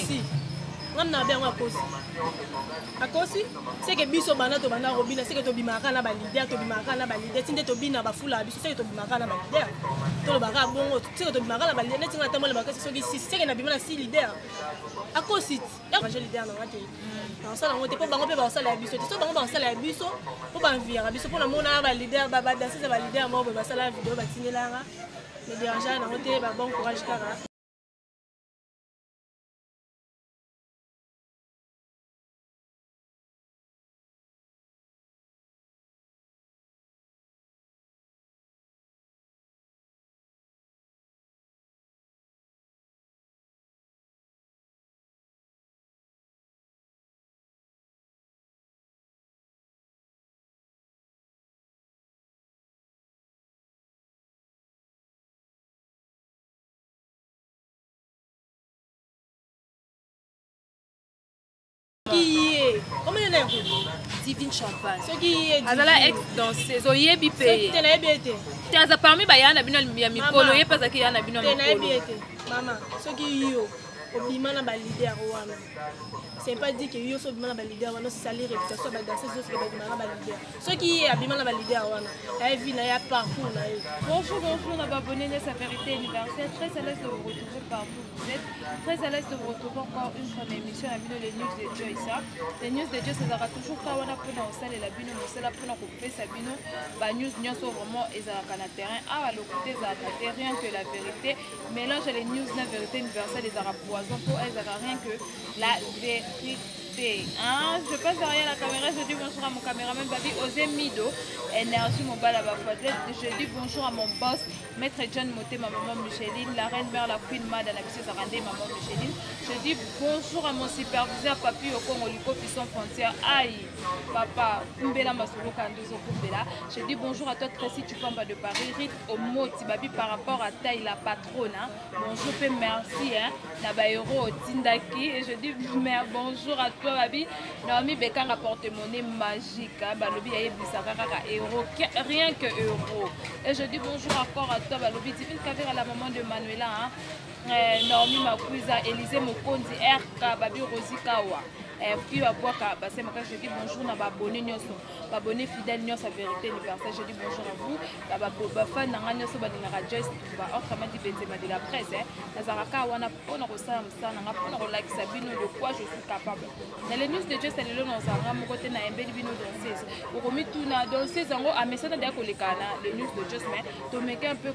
akosi ngana bien akosi akosi c'est que biso bana to bana robina c'est que to bimaka na ba leader to bimaka na ba leader tinde to bina ba fula biso c'est que to bimaka na ba leader to le baka bongo c'est que to bimaka na ba leader netinga tamo le baka c'est que c'est que na bimana si leader akosi ya ba leader na ngate na sala ngote po bango pe ba sala biso to bango ba sala biso po ba vira biso po na mona ba leader ba danser ba leader mo ba sala vidéo ba tinelanga mais déjà na ngote ba bon courage kara. Comment il y a Divine Champagne. Ce qui est Azala ex danseuse oyebi pe. Tu n'as pas été. Tu as parmi ba yana bino ya mikolo ye pasaki yana bino mikolo. Tu n'as pas été. Maman, ce qui est obima na ba leader wana. C'est pas dit que yo so obima na ba leader wana c'est salir réputation ba danseuse so ba obima na ba leader. Ce qui est obima na ba leader wana. La vie na ya parcours na. Bonjour, bonjour, nos abonnés de sa vérité universelle. Très à l'aise de vous retrouver partout où vous êtes. Très à l'aise de vous retrouver encore une fois dans l'émission les news de Dieu. Les news de Dieu, ça sera toujours quand on a pris dans le salle et la bino, c'est là pour nous couper sa bino. Bah news n'y sont vraiment et ça a terrain. Ah, le côté ça a rien que la vérité. Mélange les news de la vérité universelle et ça a poison pour elles, ça a rien que la vérité. Hein? Je passe derrière la caméra, je dis bonjour à mon caméraman Babi Osé Mido, énergie mon bal à Bafadlet. Je dis bonjour à mon boss, maître John Moté, ma maman Micheline, la reine mère, la queen mad, la mission Sarandé, maman Micheline. Je dis bonjour à mon superviseur Papi au Congo, Liko Fisson Frontière. Aïe, papa, Kumbela Masolo Kandozo Kumbela. Je dis bonjour à toi Tracy Tupamba de Paris, Rite au mot Tibabi par rapport à taille la patronne. Hein? Bonjour et merci, hein? Nabaïro Tindaki. Et je dis bonjour à toi. Naomi Beka rapporte monnaie magique, Balobi Aye Bissaka euro, rien que euro. Et je dis bonjour encore à toi, Balobi Divine Kavira, la maman de Manuela, Naomi Makuiza, Élisée Mokondi, RK, Babi Rosikawa. Puis à boire, je dis bonjour à abonné Nyoso, abonné fidèle Nyoso à vérité universelle. Je dis bonjour à vous, la fan n'a Nyoso Badinara Joyce, autrement dit Benzema de la presse. Nazaraka wana pona kosala msana nga pona kolakisa bino de quoi je suis capable. Na les news de Dieu c'est le nom zanga mo côté na embeli bino danseuse. Okomi tuna danseuse ngo amesana de kolekana les news de Dieu mais to meke un peu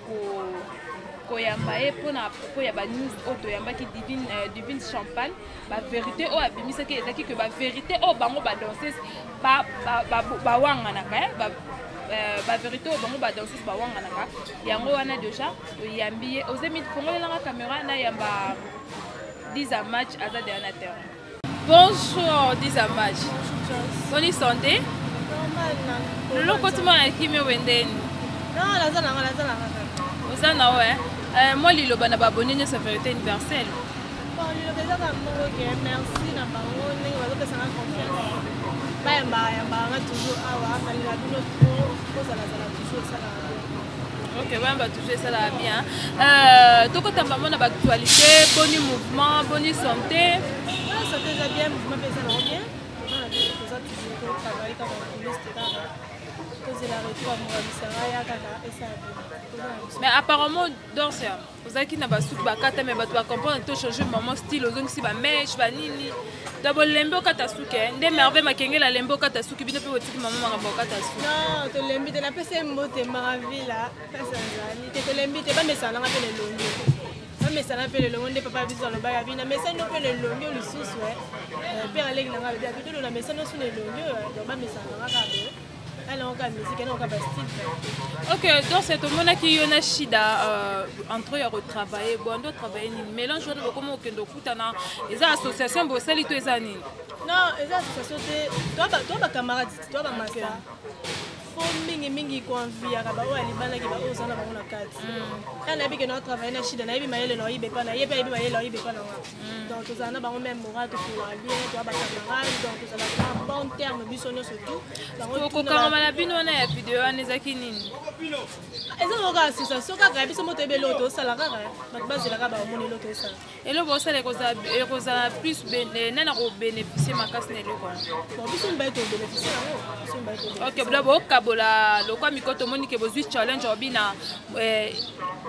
koyamba e pona koya ba news auto yamba ki divine champagne ba vérité o abimisa ki ezaki que ba vérité o bango ba danseuse ba wanga na ka ba vérité o bango ba danseuse ba wanga na ka yango wana déjà oyambi ozemi fongolela la caméra na yamba 10 à match azade na terrain. Bonjour 10 à match. Bonne santé. Normal. Le côté ma kimi wendeni. Non, la zana. Ozana ouais. Moi lilo bana ba abonné na sa vérité universelle. Bon, lilo beza ka mongo ke merci na bango ndenge bazo pesa na confiance. Yamba nga toujours awa kalila bino ko sala toujours sala. Ok, ouais, bah toujours ça là bien. Donc quand on a l'actualité, bon mouvement, bonne santé. La santé déjà bien, mouvement fait ça bien. On a dit que ça toujours travailler comme un mais apparemment danseur vous avez qui n'a pas souk bakata mais ba comprendre to changer maman style ozong si ba mèche ba nini d'abord lembo kata souke nde merveille makengela lembo kata souki bino pe otiki maman makambo kata souki non to lembi te na pese mbote maravilla pesa nzali te to lembi te ba mesana nga pe le longo ba mesana pe le longo nde papa biso lo ba ya bina mesana pe le longo le sous ouais pe aleki na nga be habitude na mesana sous le longo ba mesana nga ka be. Ok, donc c'est tout le monde qui a shida entre eux travailler, bon, d'autres travailler, mélange de comment on a les associations, bon, ça, les deux années. Non, les associations, toi, camarade, toi, master. faut mingi convia ba o alibana ki ba o sana ba na kati kana bi que no travailler na shida na bi mayele no ibe pa na ye pa bi mayele no ibe pa na donc tout ça na ba même moral to pour bien to ba camarade donc tout ça na bon terme biso no surtout ba ko kama na bino na ya video anezaki nini eza ko ka association ka ka biso moto ebe loto sala ka ba bazela ka ba moni loto sala elo bo sala ko za plus nana ko bénéficier makasi na eloko bon biso mba to bénéficier nango biso mba to ok blabo kabola lokwa mikoto moni ke bozwi challenge obina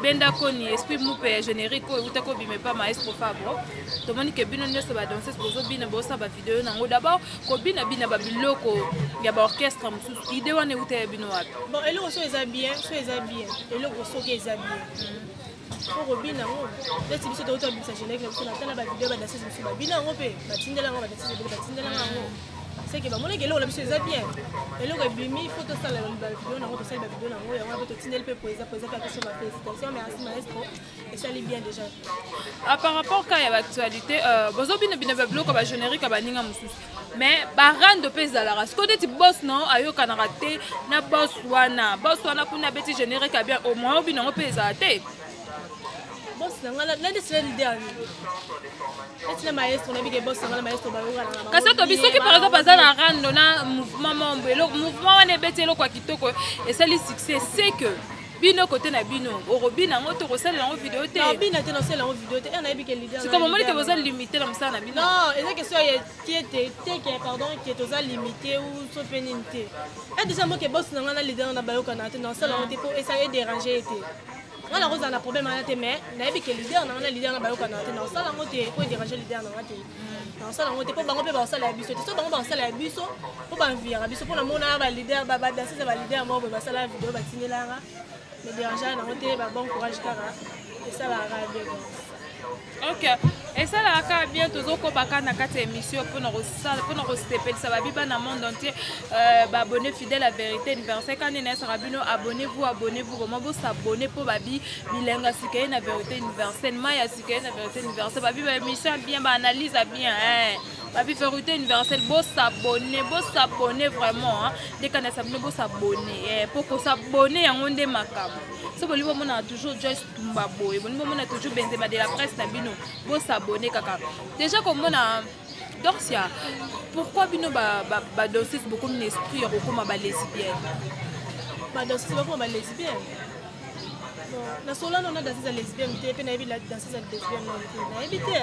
benda koni esprit mupe générique ko utako bime pa maestro Fabro to moni ke bino nyoso ba danseuse bozo bina bosa ba video nango d'abord ko bina ba biloko ya ba orchestre mususu idée wana uta bino wapi bon eloko so eza bien eloko so ke eza bien pour bina ngo leti biso to bisa générique biso na tala ba video ba danseuse biso ba bina ngo pe batindela ngo ba danseuse batindela ngo c'est que ba mona ke eloko la biso eza bien eloko ebimi faut to sala ba video nango to sala ba video nango yango to tindela pe poeza ka question ba félicitation merci maestro et ça allait bien déjà par rapport à l'actualité bozo bina ba biloko ba générique ba ninga mususu mais ba rando pe za la race côté ti boss non ayoka na raté na boss wana kuna beti générique bien au moins bina ngo pe za te boss nanga na décider l'idée et maestro na bige boss nanga maestro ba yoka na kasa to biso ki par exemple za na rando na mouvement mambo le mouvement wana beti lo kwa kitoko et ça le succès c'est que bino côté na bino orobina ngoto ko sala en vidéo te non bina te no sala en vidéo te na bige l'idée c'est comme moi que vous allez limiter comme ça na bino non et c'est question qui était pardon qui est aux limité ou so pénité et déjà moi que boss nanga na leader na ba yoka na te non sala on te pour essayer déranger te on a un problème à la mais n'avez que leader dans la leader dans le canal non ça la montée pour déranger leader dans la télé non ça la montée pour bango pe ça la biso tout bango ça la biso pour ban vira biso pour na mona ba leader ba danser ba leader mo ba ça la vidéo ba tinela mais déranger dans la télé ba bon courage kara et ça va raber ok et ça là ka bien toujours ko baka na kati émission pour nous stepel ça va biba na monde entier ba abonné fidèle à vérité universelle quand ne sera bino abonnez-vous comment vous s'abonner pour babi bilenga sikaye na vérité universelle maya sikaye na vérité universelle babi ba émission bien ba analyse bien babi vérité universelle beau s'abonner vraiment dès qu'on s'abonner beau s'abonner pour ko s'abonner yango nde makambo so bolibo mona toujours Joyce Tumbabo et bolibo mona toujours Benzema de la presse na bino beau s'abonner kaka déjà comme mona Dorcia pourquoi bino ba danser beaucoup d'esprit comme ba lesbienne ba danser beaucoup ba lesbienne na solano na danser lesbienne te pe na bi la danser lesbienne na éviter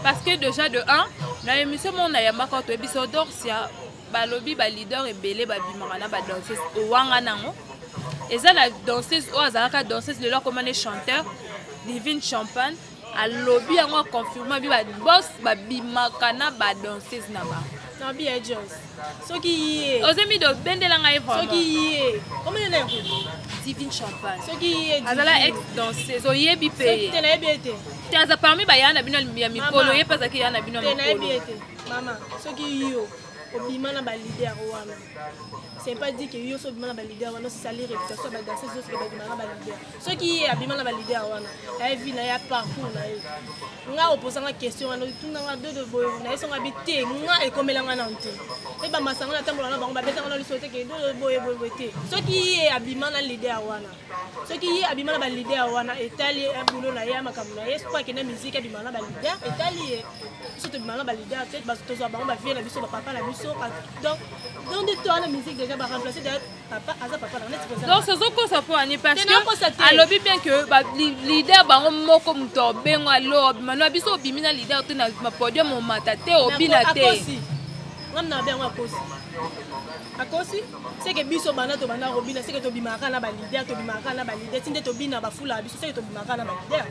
parce que déjà de 1 na émission mon na yamba quand ebiso Dorcia ba lobby ba leader ebele ba bimana ba danser o wanga nango et ça la danseuse ou azalaka danseuse le leur comme les chanteurs Divine Champagne à lobby yango confirmer bi ba boss ba bimakana ba danseuse na ba na bi Joyce soki yé ozemi do bendela ngai vraiment soki yé comment il est Divine Champagne soki yé azala ex danseuse oyebi pe te na ebete te aza parmi ba yana bino ya mikolo ye pesa ki yana bino mikolo te na ebete mama soki yo obimana ba leader wana c'est pas dit que yo so bimana ba leader wana c'est salir réputation ba danser so que ba bimana ba leader ce qui est abimana ba leader wana ay vie na ya parcours na ye nga opposanga question wana tunanga de boy na eso ngabité nga ekomelanga na nte e ba masanga na tambola na bango ba betanga na lisote ke de boy te ce qui est abimana leader wana ce qui est abimana ba leader wana etali un boulot na ya makambo na ye c'est pas que na musique abimana ba leader etali surtout bimana ba leader peut-être ba tozo bango ba vie na biso ba papa na biso donc de toi la musique déjà va remplacer papa aza papa na net pour ça donc c'est ce ça pour ani parce que alobi bien que ba leader bango moko muto bengo alo mano biso bimina leader to na podium mo matate obina te ngamna bengo akosi c'est que biso bana to bana robina c'est que to bimaka na ba leader tinde to bina ba fula biso c'est que to bimaka na ba leader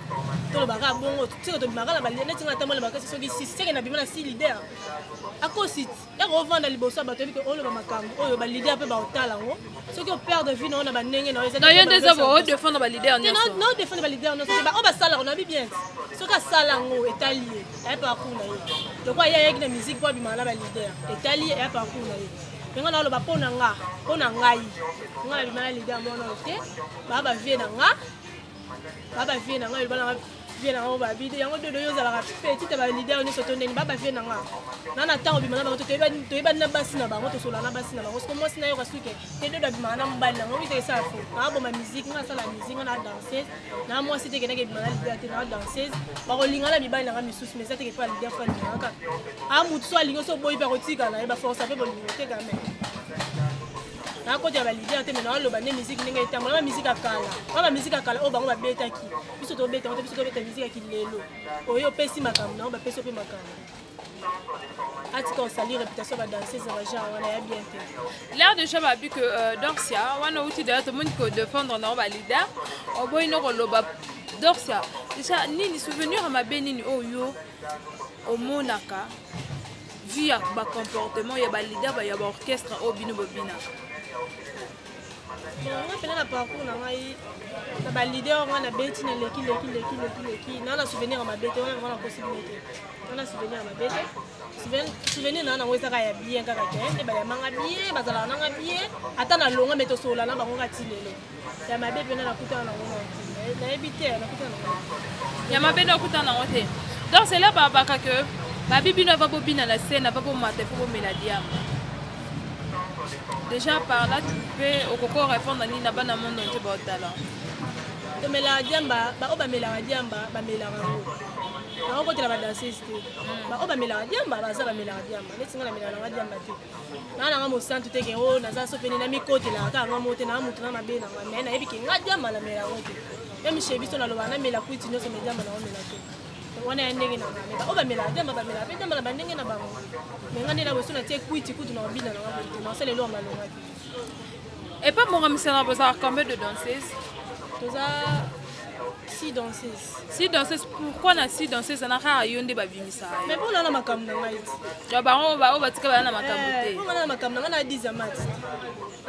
to lo baka bongo c'est que to bimaka na ba leader netinga tamola baka c'est que c'est que na bimana si leader akosi ya revendre liboso ba to bi ko olo ba makambo oyo ba leader pe ba otala ngo c'est que perd de vie na ba ndenge na yo des abo défendre ba leader non défendre ba leader non c'est ba on ba sala on a bien ce que sala ngo etalié et pas pour na yo donc ya yek na musique pour bimana ba leader etalié et pas pour na yo nga na lo ba pona ngai nga bimana leader mona te ba vie na nga ba vie na nga bana bien na ba bide yango dodo yo za la petite ba leader ni soto ndeni ba ba vie na nga na na tango bimana ba to ba na basi na bango to sola na basi na bango parce que moi sina yo kasuke te dodo bimana na mbali na ngobi te sa fo na bo ma musique na sala musique na danseuse na moi c'était que na ke bimana leader te na danseuse ba ko lingala mibali na nga misusu mais c'était que pas leader fa ngaka a mutu so alingo so boyi ba kotika na ba force pe bo lingo te quand même na côté ya leader te maintenant lo ba ne musique ninga etambola ba musique akala ba musique akala o bango ba beta ki biso to beta biso to beta musique ki lelo oyo pesi makambo na ba peso pe makambo atika osali réputation ba danseuse ba genre wana ya bien te l'air de chama bi que Dorcia wana outil de tout monde ko défendre na ba leader o boy no ko loba Dorcia déjà nini souvenir ma benini oyo o monaka via ba comportement ya ba leader ba ya ba orchestre o bino bobina. On appelle la parcours na ba leader on a beti na leki na souvenir ma beti on a possibilité on a souvenir ma beti souvenir na weza ka ya bien kaka ke ba ya manga bien bazala na bien ata na longa meto sola na bango katilelo ya ma beti na kuta na ngona na ebite na kuta na ya ma beti na kuta na ngote donc c'est là ba que ba bibi na va bobina la scène va bo mate faut mélodiam. Déjà par là, tu peux au coco répondre à Nina Bana Monde de bon talent. Mais la diamba, ba mela diamba, ba mela rango. Na ko tela ba danseuse. Ba mela diamba, ba za ba mela diamba. Ne tinga la mela na diamba te. Na mo santu te ke o na za so peni na mi kote la ka ngamo te na mutu na mabe na ngame na ebiki nga diamba la mela wote. Même chez biso na lo bana mela kuiti no so me diamba na o mela te. Wana ya ndenge na ngame. Ba mela diamba ba mela pe diamba la bandenge na bango. Et pas mon ami, ça va combien de danseuses? 6 danseuses. 6 danseuses, pourquoi on a 6 danseuses? Ça n'a rien à y bimisa. Mais pour la makam na ngai. Ya ba on va tika na makam te. Pour la makam na na 10 amat.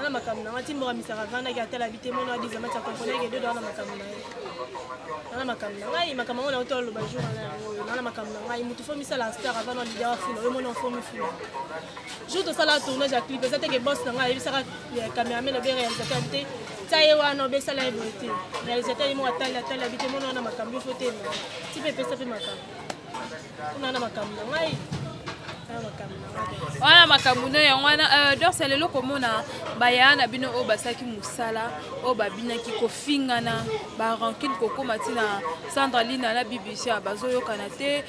Na makam na ngati mo misara vana ka tela bité mo na 10 amat ya comprendre que deux na makam na. Na makam na ngai makam na auto lo ba jour na makam na ngai mutu fo misala star avant no leader filo mo no fo mi filo. Jour to sala tournage à clip, c'était que boss na ngai bisara cameraman be réalisateur bité. Taye wana be sala ebité. Réalisateur mo atala bité mo na makam bi fo te. Ti pe pesa pe makam. On a makam na ngai. Wana makamuna ya wana donc c'est le loko mona bayana bino o basaki musala o babina ki kofingana ba rankine koko matina Sandraline na BBC bazo yokana te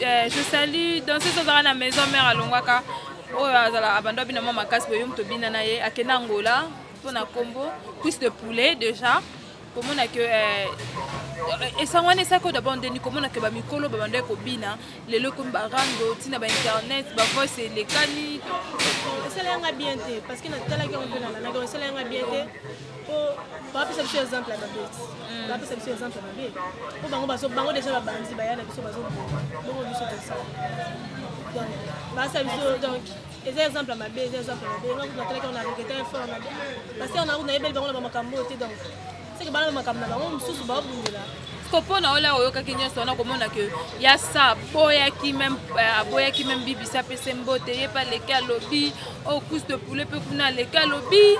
je salue dans cette dans la maison mère alongwaka o azala abando bina mama kasi boyo mto bina na ye akena ngola pona combo cuisse de poulet déjà pour mona que et ça on est ça que d'abord ni comment on a que ba mikolo ba bande ko bina lelo ko barando tina ba internet ba voice les cani c'est là nga bien té parce que na tala ki on peut na na c'est là nga bien té pour pas faire ce exemple là ba pas faire ce exemple là ba bango ba so bango déjà ba banzi ba yana biso ba zo bongo biso comme ça donc ba ça biso donc les exemples ma bé les exemples ma bé nga tala ki on a regretté un fort parce que on a une belle bango na makambo té donc c'est que ba makambo na bango mususu ba bundela kopona ola oyoka kinyoso na komona que ya sa boya qui même bibi sa pese mbote ye pa leka lobby au couche de poulet pe kuna leka lobby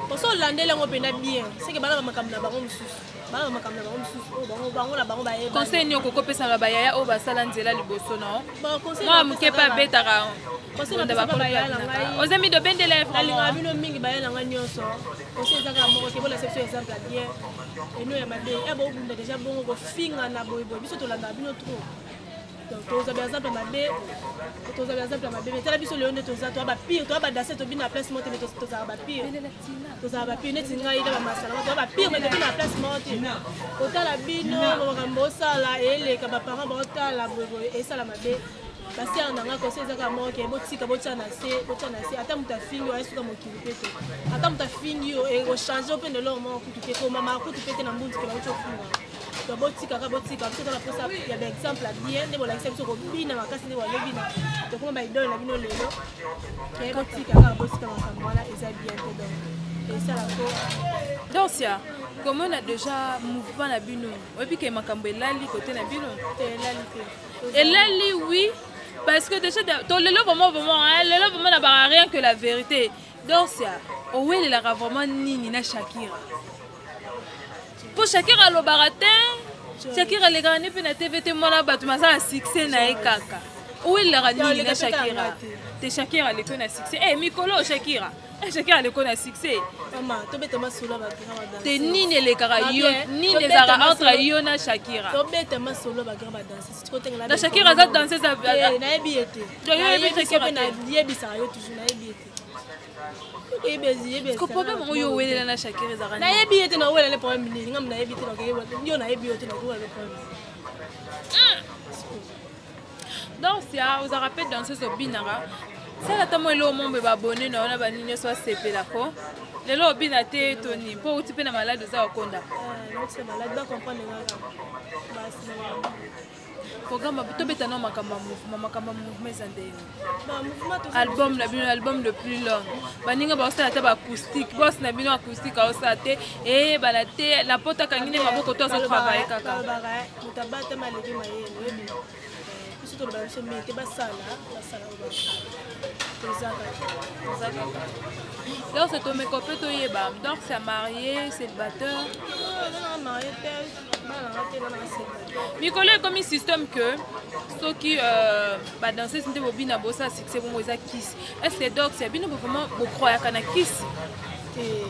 pour ça landela ngo pena bien c'est que bala makambo na bango mususu bala makambo na bango mususu bango na bango ba ye conseil nyoko kopesa na bayaya o basala nzela liboso no bon conseil moi muke pa betaka conseil na ba ya la ngai ozemi do bendele vraiment bino mingi ba ya la ngai nyonso conseil zaka moko ke bola section exemple bien et nous ya mabe e bo bunda déjà bongo ko finga na boy biso to landa bino trop donc to za bien exemple mabe mais tala biso leone to za to ba pire to ba danser to bina place monte mais to za ba pire net ngai da ba masala to ba pire mais to bina place monte to tala bino mo kambo sala ele ka ba parents ba tala boy et sala mabe parce que on a conseil zaka mo ke botika bochana se ata mutafingi wa esuka mokili pete ata mutafingi yo e o changer open de leur mo kutuke ko mama kutupe na mbundi ke ba chofunga to botika parce que la posa il y a des exemples bien de la exception ko bina makasi ne wa lebina to ko ba idole na bino lelo ke botika makamwana eza bien te donc et ça la ko Dorcia comment on a déjà mouvement na bino et puis que makambo elali côté na bino elali oui. Parce que déjà, le love vraiment n'a rien que la vérité. Donc, c'est où est la vraiment Nini na Shakira. pour Shakira le baratin Shakira les gars ne na TVT mona batu masala succès na ekaka où il la nini na Shakira te Shakira le kona succès mikolo Shakira Shakira le kona succès maman to bete masolo ba danser te nini le kara yo nini les ara entre yo na Shakira to bete masolo ba danser si ko tengela na Shakira za danser ça na yebi ete yo yebi Shakira na yebi sa yo toujours na yebi ete ko problème oyo welela na Shakira za na yebi ete na welela le problème ni ngam na yebi ete na ko yo na yebi ete na ko le problème donc si vous a rappelé danser so binara ça la tamo elo mombe ba abonné na ona ba nini so sepela ko lelo bina te toni po uti pe na malade za wakonda c'est malade ba comprendre ngaka basi programme to beta na makamba mouvement zande album na bino album le plus long baninga ba osala ta ba acoustique boss na bino acoustique a osala te bala te la pota kangine maboko to so travailler kaka mutabata maleki mayele tout le monde se met ba sala donc c'est ton mécopé to yeba donc c'est marié célibataire non marié Mikolo comme un système que ceux qui danser c'est des bina bossa succès bon ils kiss est-ce que donc c'est bien vraiment pour croire kana kiss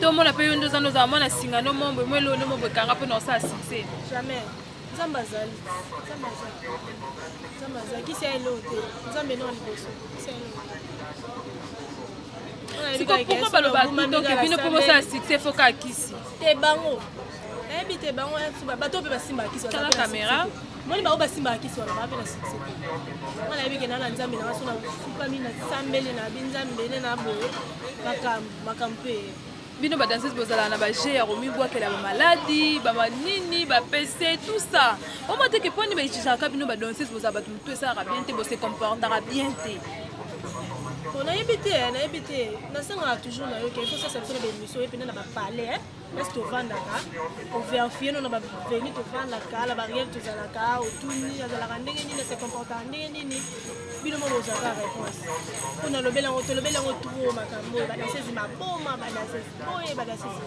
tout le monde a payé 2 ans nos amants na singano mombo moi le mombo kanga pe non ça succès jamais zambazali qui c'est l'autre zambe non liboso pourquoi pas le bateau donc et puis nous pouvons ça succès faut qu'à kiss te bango ebite bango bato pe basimba kiss la caméra moi ba basimba kiss wala ba pe na succès on a vu que na nzambe na sona fupa mina sambele na binzambe na boye makampe bino ba danseuse bozala na ba gé romi bois que la maladie ba manini ba PC tout ça on m'a dit que poni ba ichaka bino ba danseuse bozala ba tout ça bien te bo se comportera bien te on a évité na sanga toujours na yo que il faut ça c'est une émission et puis na ba parler est-ce que vendre ka on vérifier non ba venir te vendre la barrière tout ça la ka otuni ya la ndenge ni se comporter ndenge ni bino mo boza ka réponse on a le bel en tout makambo ba danseuse maboma ba danseuse boye ba danseuse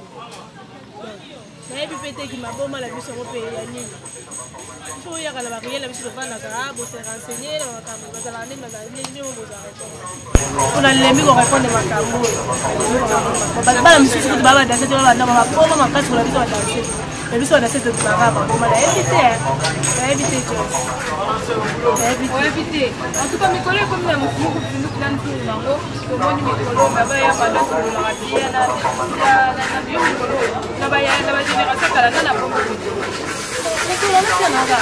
na yebi pete ki maboma la biso mo pe ya nini faut ya ka la barrière la biso te vendre ka bo se renseigner na makambo ba la ndenge na ndenge mo boza réponse on a lembi ko répondre makambo ba misusu ko ba danseuse ba na ba poma makasi la biso ba danseuse la biso ba danseuse de baraba ko mala éviter en tout cas mes collègues comme na mukuru kundu plan pour nango ko moni mikolo baba ya bana ko la rabia na yo mikolo na ba ya na ba génération kala na bongo mikolo na tena ga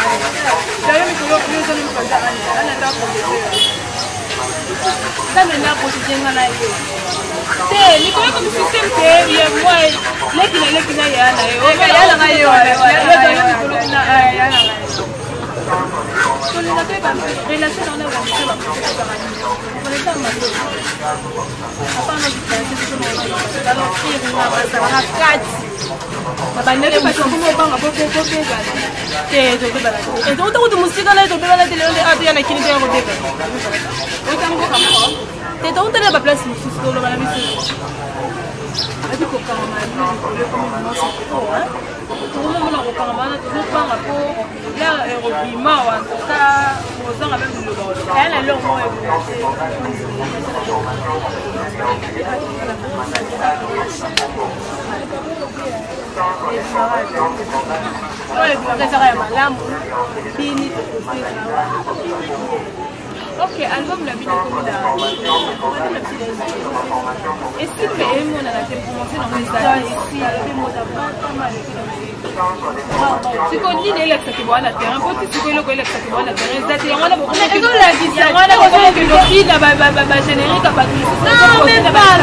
ya mikolo plus de nous quand ana ta ko kana na ko jenga na yo te mikolo ko système te ye moi leki na ya na yo ya na yo mikolo na ya na sur les relations dans la relation on est pas mal pas mal de alors faire une ça va quatre babandele parce que comment banga popo te to bela et donc to musika la to bela tele on atu yana kini to beba otango kama te to tele ba place mususu to lo bala bisu ati ko kama mali ko comme maman c'est trop hein tout le monde ko kama na to panga ko ya robima wa ta ozanga même le bolo elle le mo ok, album la vie de Comida. Est-ce que tu es mon à la commencé dans les années ici si on dit les qui vont à la terre, un petit peu le collecte qui vont à la terre, c'est on a beaucoup de la on a beaucoup de qui la générique à pas non même pas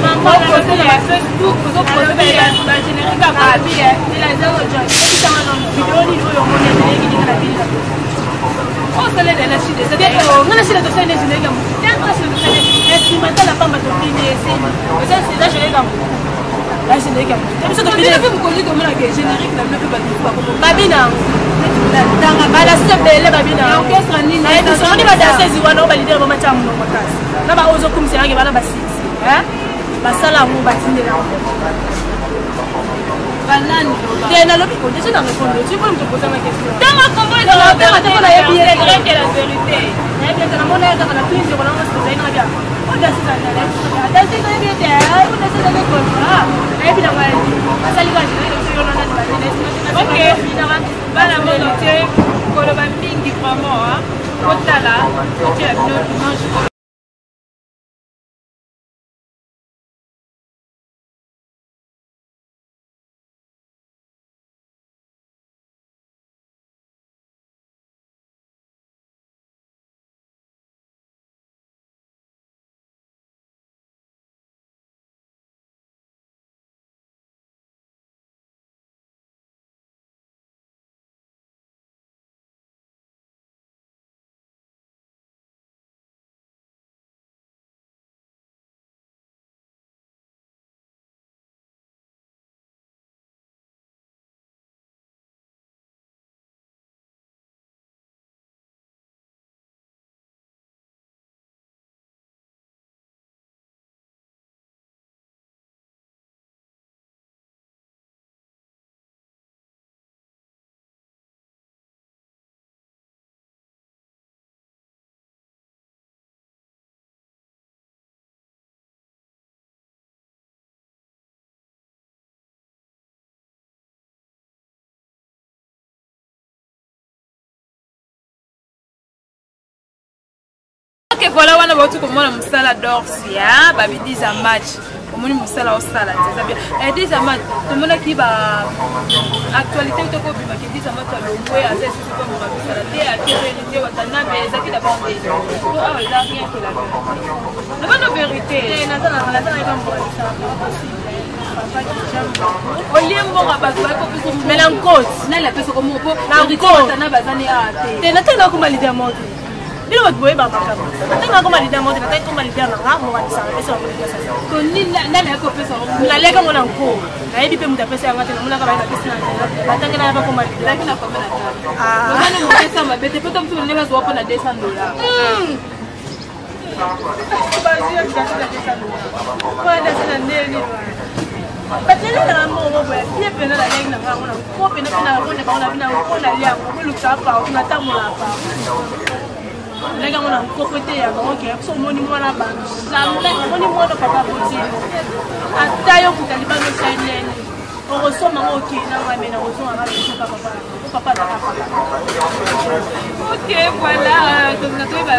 maman poster la Facebook vous poster la générique à pas c'est la zéro joy c'est ça non vidéo ni yo on est générique qui la ville oh ça les la chide c'est on a chide de ça les générique c'est instrumental la pamba to prier c'est la générique la générique c'est to prier vous connaissez comment la générique la ne peut pas dire babina dans bala sebele babina orchestre ni na so ni ba danser ziwana ba leader ba machamu no makasi na ba ozo kumsira ke bana ba 6 basala mu batindela banani te na lobi ko déjà na répondre tu peux me poser ma question Dans comment est la vérité? La vérité. na mona ya kana twinzi kona ngo sizaina bya oda sizana la ada sizana bya ta oda sizana ko na bi na mali asali ka jina yo yo na ba ni OK bana mono te ko lo ba mingi vraiment hein kotala tu as bien mange OK voilà wana batu komona musala d'Orsia ba bi 10 match komoni musala au sala c'est bien et 10 match tomona ki ba actualité to ko bima ki 10 match lo ngwe ase sisi ko mo musala te a ki vérité watana mais ça qui d'abord des to a la rien que la vérité la bonne vérité na tana comme ça papa qui jambe olimbo ngabatu ba ko piso melancote na la peso comme ko na ko watana bazani a te na tana ko malida moti Bilo wat boy baba kama. Nataka kama leader moja nataka kama leader na ngamo kanisa pesa wa kulipa sasa. Ko nini ndani yako pesa wa mlaleka mwana mko. Na hivi pia mtapesa yangu tena mwana kama ina pesa na nataka na hapa kama leader lakini kwa mimi nataka. Mbona mtesa mabete pata mtu mwenyewe zwa hapo na $200. Basi ya kitaka $200. Kwa nini nini? Batele na mama bwa pia pena la lenga na ngamo na ko pena pena na bona bina ko na lia ko luksa pa ko na tamula pa. Lega mona kokote ya bango so moni mwana ba zamle moni mwana papa boti atayo kutalibano sanene oko soma ngoki na ngame na ozonga ngalo papa papa OK voilà donc na toi ba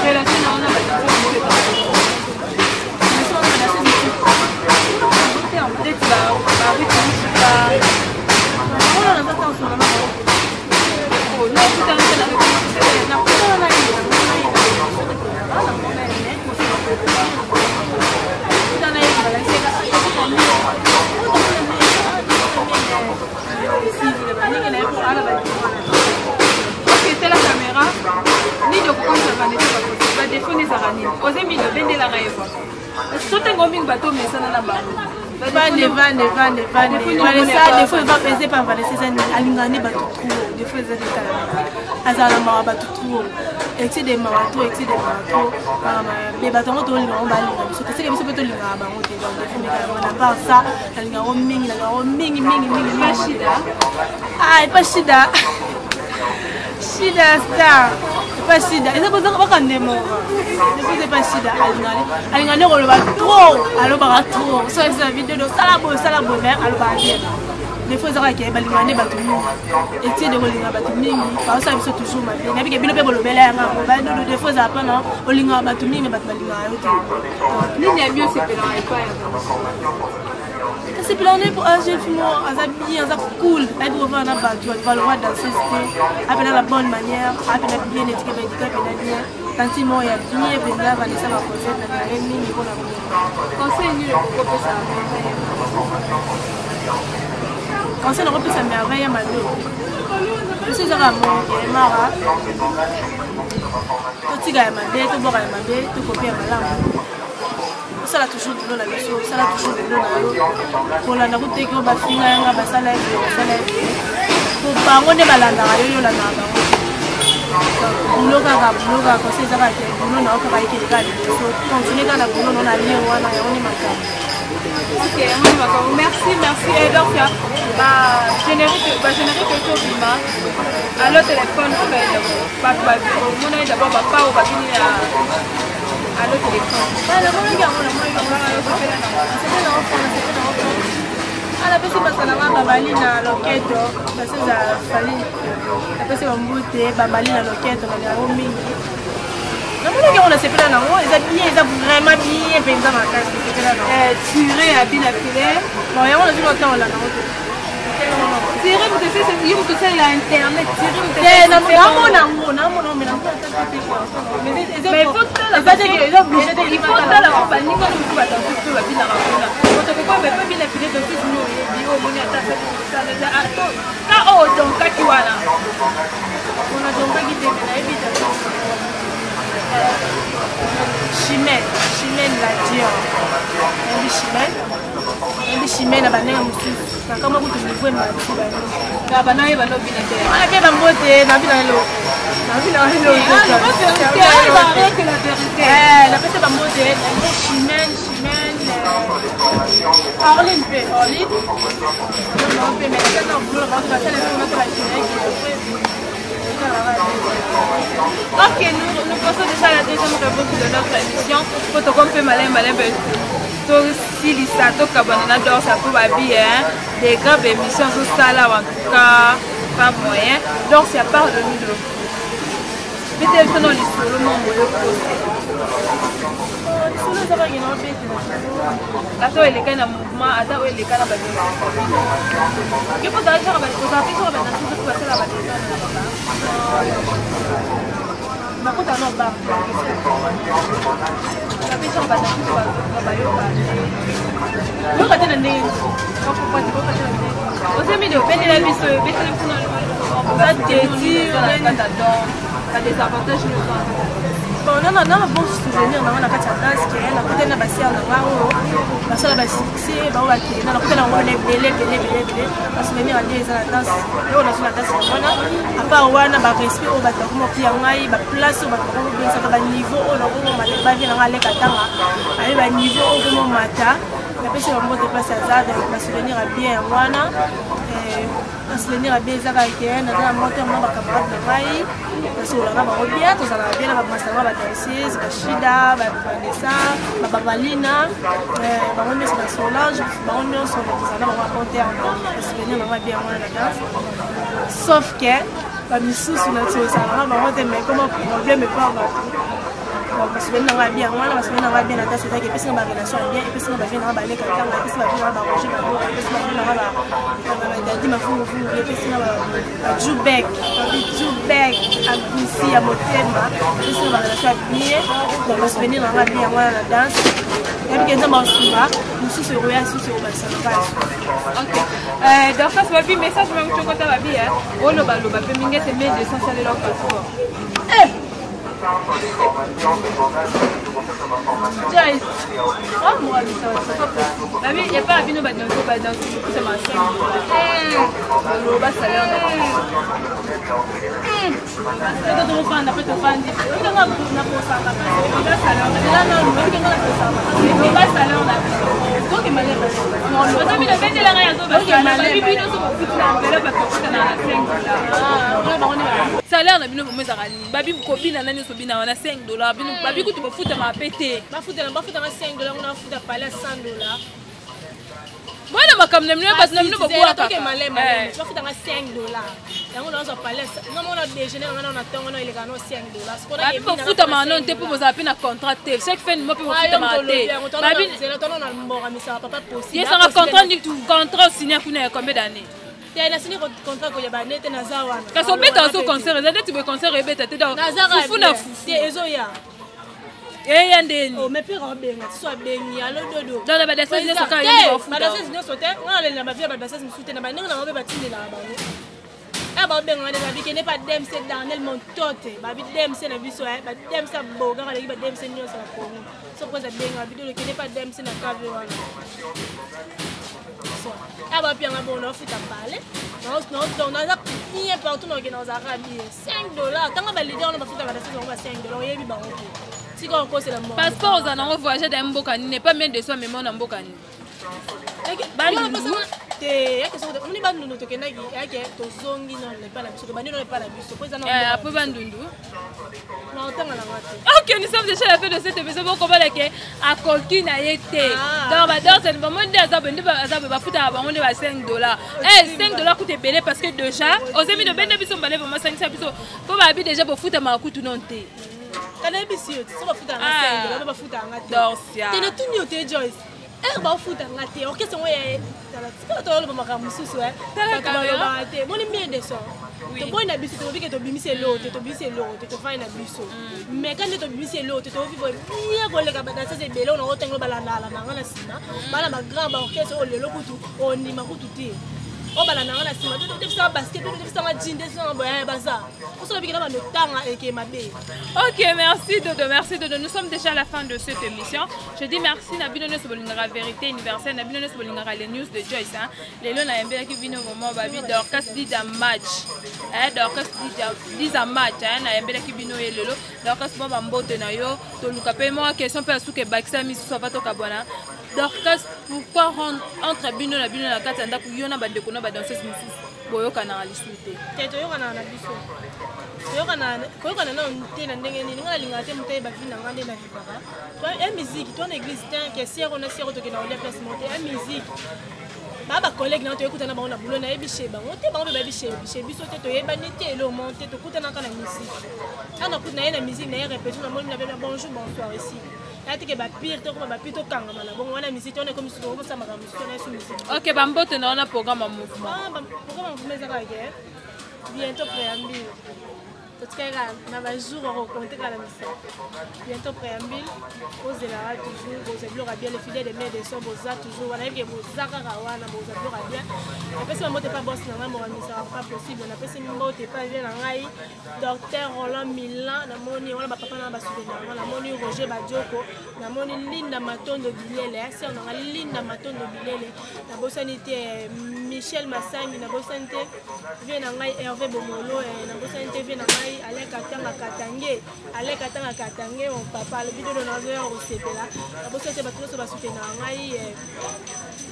relation na ba Des fois, il va peser par Vanessa, Alingani Batuku, des fois, ils Azalama Batuku, excès des marathons, excès des marathons, les bâtons, on va aller, c'est que c'est plutôt le part ça, pas Shida, Shida Star. Pas Shida, et c'est pour ça qu'on va des mots. C'est pas Shida, Alingani, on le va trop, alors on va trop. Sur cette vidéo, salabo, alors on va bien. Des fois, ça qui est balingani batumi, et tu es de Rolinga batumi, parce que ça me toujours ma vie. N'avez que bien le bel air, des fois, ça prend Rolinga batumi, mais balinga. Ni n'y a mieux, c'est que l'on n'est pas. C'est plané pour un jeune film, un cool, elle doit voir un bateau, elle va le voir danser, avec la bonne manière, avec la bien étiquette, bien. Tant que moi, il y a bien, Vanessa va poser, la reine, il faut la conseil nul, pourquoi ça conseil ne ça merveille à ma vie. Je suis à mon Mara. Tout gars m'a dit, tout bon m'a dit, tout copier ma langue. Ça l'a toujours de l'eau la mission, ça l'a toujours de l'eau la l'eau. Pour la route que ma fille a un bassin pour pas on est malade à la nana. Boulot à conseil ça va être boulot n'a pas été égal. Continuer dans la boulot on a lié on est matin. Ok, merci. Et donc, générique autour du match. À le téléphone, on a d'abord papa ou babini à le téléphone. ala pesi basalanga babali na loketo baseza fali apesi bambute babali na loketo na yango mingi namonaki yango nasepela nango eza bien eza vraiment bien mpenza makasi sepela nango tiré à bien affilé bon yango nazwi kotaola nango te tiré moto osala internet chimène la dion chimène abanenga mosusu nakama kutu niveau emati banaye balobina te wana mpe bambote nabinalo napesa bambote chimène orline mpe orline mpe ok, nous passons déjà à la deuxième réponse de notre émission. Faut qu'on peut malin, si l'issato cabana d'or, ça peut bien. Des graves émissions sur ça là, en tout cas, pas moyen. Donc, c'est à part de nous deux. Peut-être que nous, les solos, mon moyen attends, il est quand même un mouvement, attends, il est quand même un mouvement. Il faut savoir que vous avez fait la bon, non, bon souvenir, on a la carte à danse qui est la côté de la basse, on a la salle à succès, on a la côté de la belé, on souvenir à des la danse, et on a sur la danse, à part on a respect au bateau, on a place au bateau, on a niveau, on a les katanga, avec un niveau au matin, et puis c'est un mot de place à Zad, on va souvenir à bien, on souvenir à bien, on a monté un camarade de Maï. Parce que on a bien, on a bien la master, la danseuse, la Shida, la Vanessa, la Babalina, on est sur la Solange, on est sur la raconter un souvenir, on va bien la danse. Sauf que, la mission sur notre chose, on va mais comment problème est pas parce que nous avons bien, on a bien la danse, et puis on a une relation bien, et puis on a bien la balai, et puis on a bien la manger, et puis on a dit ma fille, et puis on a Djoubek, à Goussi, à Motema, et puis on a une relation bien, donc on a bien la danse, et puis on a nous sommes sur Roya, sur ok. Donc ça c'est un message même que tu as bien. Oh le balo, bah peut minguer c'est bien de s'installer leur passeport. Joyce, oh moi ça va. Il n'y a pas à venir dans c'est ma scène. Le bas salaire. Salaire na bino bomeza kani babi kopina nani so bina wana $5 babi kutu bafuta ma pété bafuta $5 on a futa pala $100 Voilà ma comme n'aime pas n'aime pas quoi tu vas futa $5 yango on a pala non on a déjeuner on a temps on a il gano $5 ce qu'on a babi futa ma non te pour vous appeler na contrat tel chaque fin mo pour futa ma té babi c'est le temps on a mbora mais ça va pas possible il y a un contrat signé combien d'années il y a un contrat que yabane te nazawana parce que beta au concert ça tu veux concert beta te donc fufu na fufu ezoya yandeni oh mais puis robenga soit bengi allo dodo dans la badassa ils sont quand ils fufu badassa ils sont sauté on a la vie badassa ils sauté na baninga na ba tindela ba ah ba benga na bi ke ne pas dem c'est dans el montote ba bi dem c'est na biso ba dem ça boga ka ba dem c'est nyo ça ko so ko za benga bi do ke ne pas dem c'est na kave wana ah bah puis on a fait à parler on a bien partout dans les Arabes $5 tant que l'idée on a fait à la saison on va $5 il y a si on cause la mort passeport on a voyagé dans Mbokani n'est pas bien de soi mais on a Mbokani on est bandundu tokendaki yake tozongi non n'est pas la biso bandi non n'est pas la biso po ezana après bandundu na otanga na ngati. OK, nous sommes déjà à la fin de cette émission pour comprendre que à Colki na yete donc bador c'est vraiment des azab ba futa ba on est à $5 $5 coûte belé parce que déjà aux amis de bende biso balé vraiment 500 biso pour ba bi déjà pour futa ma coûte non té kana bisi yo so ba futa na $5 ba futa ngati dorsia tene tuni yo te Joyce ba futa ngati OK c'est moi tala tika to lo ba makamususu tala ba te moni mien de so to boy na biso to bike to bimise lo to bimise lo to fai na biso mais quand to bimise lo to vivre bien ko le ka bana ça c'est belé on a otengo balanda la ngana sina bana ma grand ba orchestre o le lo kutu o ni makutu ti o balanda ngana sina to ça basket to ça ma jean de ça ba baza on se bike na ba no tanga et ke mabe. OK, merci Dodo. Nous sommes déjà à la fin de cette émission. Je dis merci na bino so bolingara vérité universelle na bino so bolingara les news de Joyce hein. Lelo na yembela ki bino vraiment ba bi Dorcas dit un match. Dorcas dit un match hein na yembela ki bino lelo. Dorcas bon ba mbote na yo to luka pe moi question pe asuke bakisa misu so va to kabona. Dorcas pourquoi rendre entre bino na katanda ku yona ba ndeko na ba danseuse misu boyoka na lisuté. Teto yokana na biso. Koyokana na nte na ndenge nini ngala linga te mutaye bavi na ngande na vivaka toi musique toi na église tin que si on a si roto ke na olia place monter musique ba collègue na to écouter na ba na boulot na ebiche ba monter ba ba biche biso te to yebani te lo monter to kuta na kana musique ana kuta na musique na répéter na moni na bonjour bonsoir ici ati ke ba pire to ko ba pire to kanga mana bon wana musique on est comme si on ça ma musique na sur musique. OK, ba mbote na on programme mouvement programme mouvement ça ka ke bientôt préambule. Na ba jour on compter à la mission bientôt préambule aux élèves toujours aux élèves bien les fidèles des mères des sœurs aux toujours on a que aux zakara wana aux élèves bien et puis si on pas boss na moi ça pas possible on a passé mon botte pas bien na ngai docteur Roland Milan na moni on ba papa na ba soutenir na moni Roger Badioko na moni Linda Matondo Bilele c'est on a Linda Matondo Bilele na bossanité Michel Massangi na bossanité vient na ngai Hervé Bomolo na bossanité vient na ngai Alek Katanga Katange mon papa le vidéo de notre au CPLA la bosse était battu sur la soutenir ngai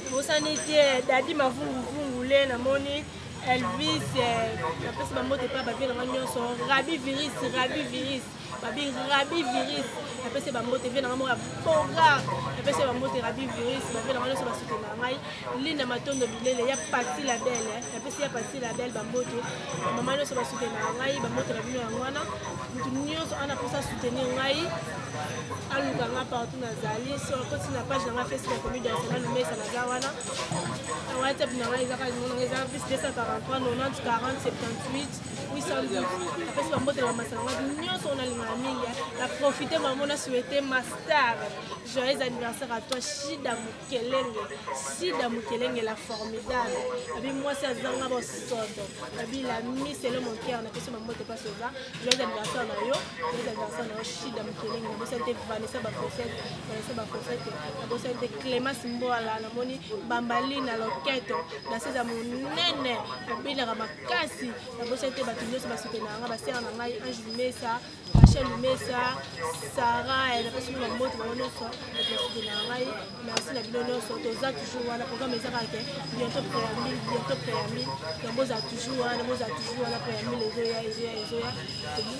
bosanité dadi mavungule na moni Elvis la personne ma moto pas ba bien na nyonso Rabi Virus babi Rabi Virus la personne ba moto vient na mo Bora la personne ba moto Rabi Virus ba bien na nyonso ba soutenir ngai Linda Matondo Bilele ya parti la belle la personne ya parti la belle ba moto maman nyonso ba soutenir ngai ba moto la bino ya ngwana mutu nyonso ana pour ça soutenir ngai aluka nga partout nazali sur côté na page na Facebook comme dans le message na gawana WhatsApp na ngai zaka mon ngai zaka plus 243 90 40 78 812 après c'est mbote la masala nyonso on a linga mingi la profiter maman na souhaiter ma star joyeux anniversaire à toi Shida Mukelenge la formidable abi moi c'est azanga bosodo abi la miss et le mon cœur na question mbote pas ça joyeux anniversaire na yo Shida Mukelenge na bosante Vanessa Bafosette na bosante Clémence Mboala na moni Bambali na loketo na seza monene abina ka makasi na bosante batu nyonso basoutenir nga basera na ngai Ange Mesa Rachel Mesa Sarah na personne na moto ba nyonso basoutenir ngai merci na bino nyonso toza toujours wana programme ezaka ke bientôt préambule na boza toujours wana préambule ezoya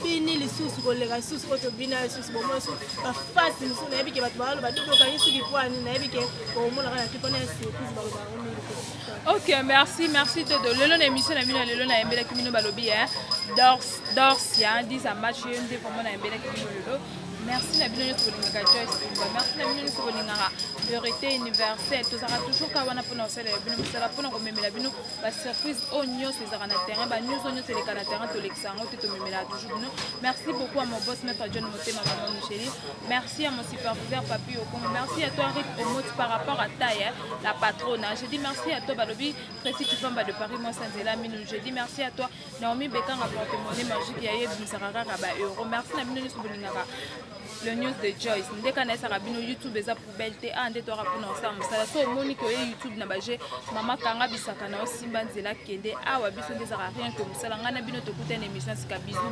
bini lisusu koleka lisusu koto bina lisusu bomo ba face musu na yebike bato ba double kanyi suki kwani na yebike omona kana tupona surprise ba ba. OK, merci Dodo. Lelo na émission na bino lelo na yembela kimino balobi hein. Dorsia dit ça match yende vraiment na yembela kimino lelo. Merci na bino nyonso bolingaka Joyce. Merci na bino nyonso bolingaka vérité universelle. Tozaka toujours ka wana pona osala bino mosala pona komemela bino ba surprise o nyonso ezaka na terrain ba news o nyonso eleka na terrain tolekisa yango te tomemela toujours bino. Merci beaucoup à mon boss maître John Motema maman Micheli. Merci à mon superviseur Papi Okongo. Merci à toi Rick Omot par rapport à Taille la patronne. Je dis merci à toi Balobi Tracy Tufamba de Paris moi Sanzela Minou. Je dis merci à toi Naomi Bekanga porte-monnaie magique ya Bisarara ba euro. Merci na bino nyonso bolingaka le news de Joyce ndeka na saka bino YouTube eza poubelle te ande to rapona ensemble ça so moni ko YouTube na baje mama kanga bisaka na osimba nzela kende awa biso ndezaka rien que musala ngana bino to kutana émission sika bisou.